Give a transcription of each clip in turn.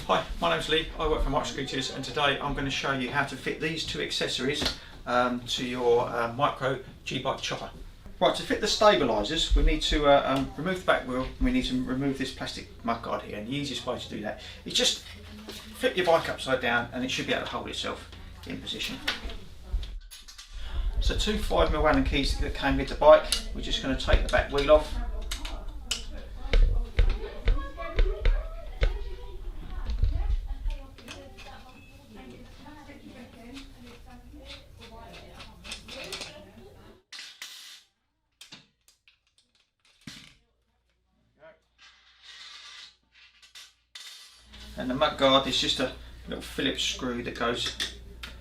Hi, my name's Lee, I work for Microscooters, and today I'm going to show you how to fit these two accessories to your micro G-bike chopper. Right, to fit the stabilisers we need to remove the back wheel and we need to remove this plastic mudguard here, and the easiest way to do that is just flip your bike upside down and it should be able to hold itself in position. So two 5mm Allen keys that came with the bike, we're just going to take the back wheel off. And the mudguard is just a little Phillips screw that goes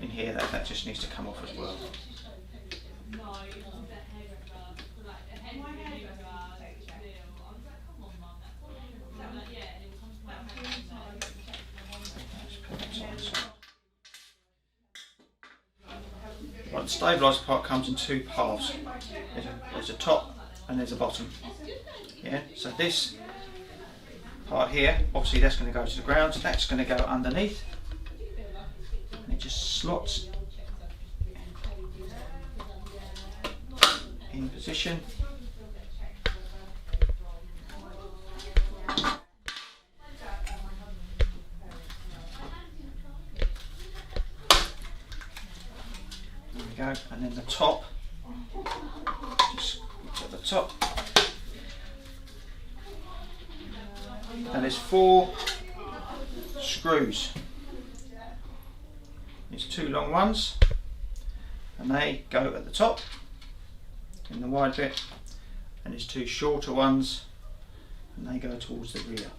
in here, that just needs to come off as well. Right, the stabiliser part comes in two halves. There's a top and there's a bottom. Yeah, so this part here, obviously that's going to go to the ground, so that's going to go underneath, and it just slots in position. There we go, and then the top, just at the top. And there's 4 screws. There's 2 long ones, and they go at the top in the wide bit, and there's 2 shorter ones, and they go towards the rear.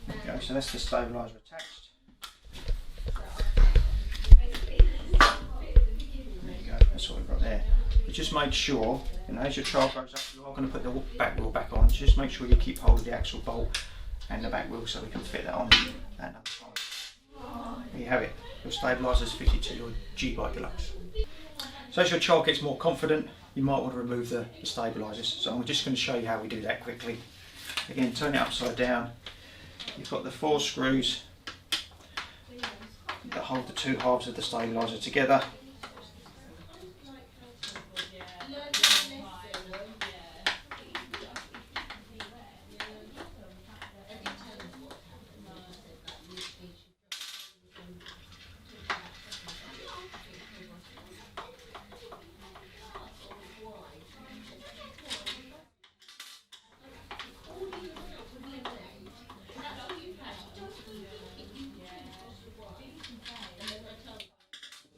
Okay, so that's the stabiliser attached. There you go, that's what we've got there. But just make sure, as your child grows up, you are going to put the back wheel back on. Just make sure you keep hold of the axle bolt and the back wheel so we can fit that on at another time. There you have it, your stabiliser is fitted to your G-Bike Deluxe. So as your child gets more confident, you might want to remove the stabilisers. So I'm just going to show you how we do that quickly. Again, turn it upside down. You've got the 4 screws that hold the 2 halves of the stabiliser together.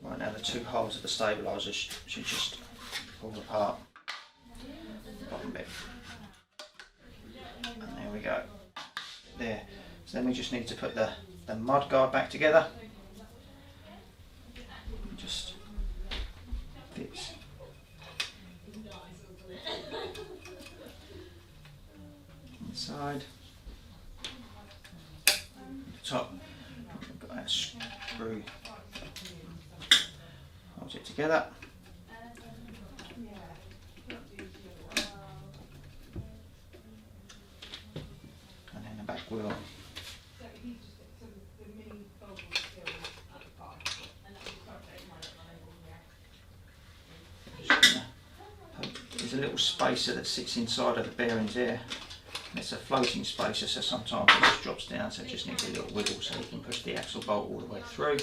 Right, now the 2 holes of the stabiliser should just fall apart, bottom bit, and there we go, there. So then we just need to put the mud guard back together. It just fits. Inside, the top, we've got that screw. Holds it together. And then the back wheel. There's a little spacer that sits inside of the bearings here. And it's a floating spacer, so sometimes it just drops down, so it just needs a little wiggle so you can push the axle bolt all the way through.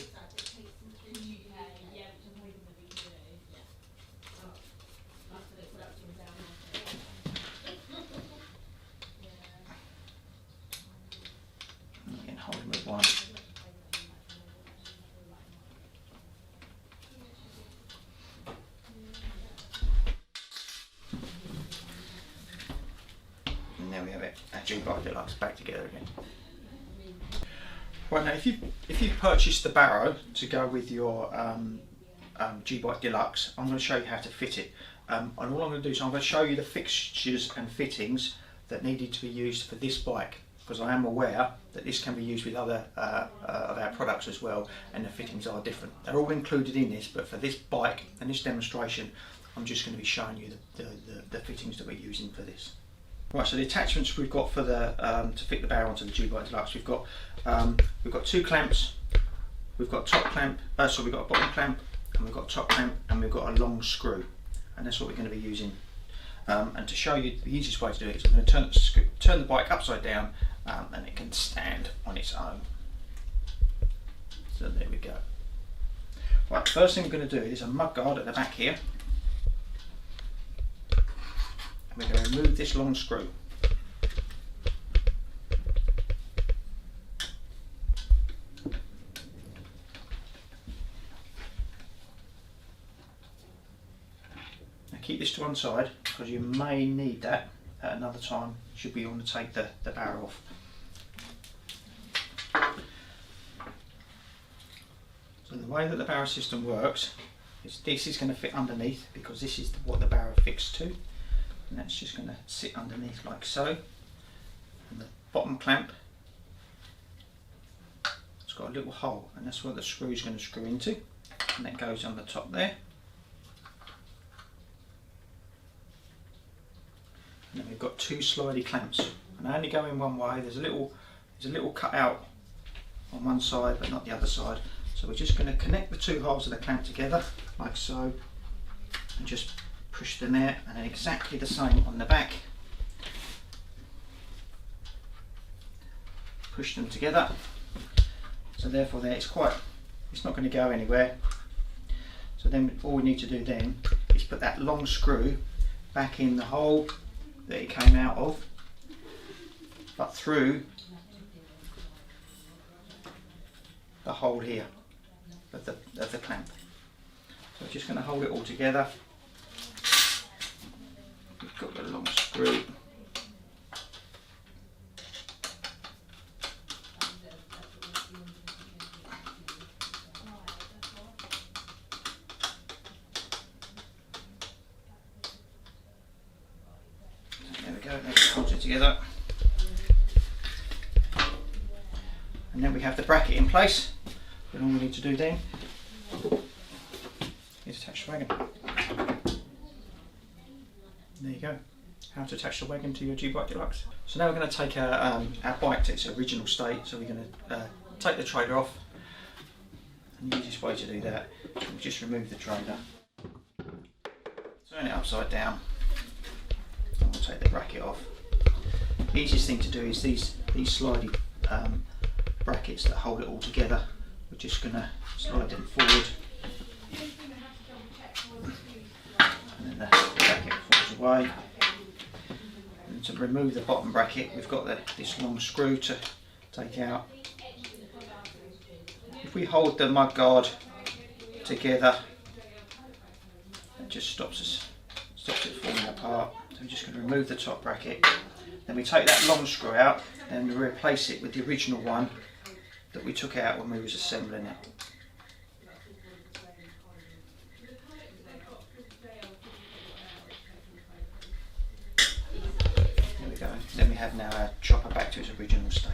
With one. G-Bike Deluxe back together again. Right, now if you purchased the barrow to go with your G-Bike Deluxe, I'm going to show you how to fit it. And all I'm going to do is I'm going to show you the fixtures and fittings that needed to be used for this bike, because I am aware that this can be used with other of our products as well, and the fittings are different. They're all included in this, but for this bike and this demonstration, I'm just going to be showing you the fittings that we're using for this. Right, so the attachments we've got for the to fit the barrow onto the G-Bike Deluxe, we've got 2 clamps, we've got top clamp, so we've got a bottom clamp, and we've got a top clamp, and we've got a long screw, and that's what we're going to be using. And to show you the easiest way to do it is I'm going to turn the bike upside down, and it can stand on its own. So there we go. Right, the first thing we're going to do is a mud guard at the back here. And we're going to remove this long screw. Now keep this to one side, because you may need that at another time should we want to take the barrow off. So the way that the barrow system works is this is going to fit underneath, because this is what the barrow fixed to, and that's just going to sit underneath like so. And the bottom clamp, it's got a little hole, and that's where the screw is going to screw into, and that goes on the top there. And then we've got 2 slidey clamps, and they only go in one way. There's a little cut out on one side, but not the other side. So we're just going to connect the 2 halves of the clamp together, like so, and just push them there, and then exactly the same on the back. Push them together. So therefore there it's not going to go anywhere. So then all we need to do then is put that long screw back in the hole that it came out of, but through the hole here of the clamp. So we're just going to hold it all together. We've got the long screw. There we go, let's hold it together. And then we have the bracket in place. And all we need to do then is attach the wagon. There you go, how to attach the wagon to your G-Bike Deluxe. So now we're going to take our bike to its original state. So we're going to take the trailer off, and the easiest way to do that is just remove the trailer, turn it upside down, and we'll take the bracket off. The easiest thing to do is these slidey brackets that hold it all together. We're just going to slide them forward, and then the bracket falls away. And to remove the bottom bracket, we've got this long screw to take out. If we hold the mud guard together, it just stops it falling apart. So we're just going to remove the top bracket. Then we take that long screw out, and we replace it with the original one that we took out when we was assembling it. There we go. Then we have now our chopper back to its original state.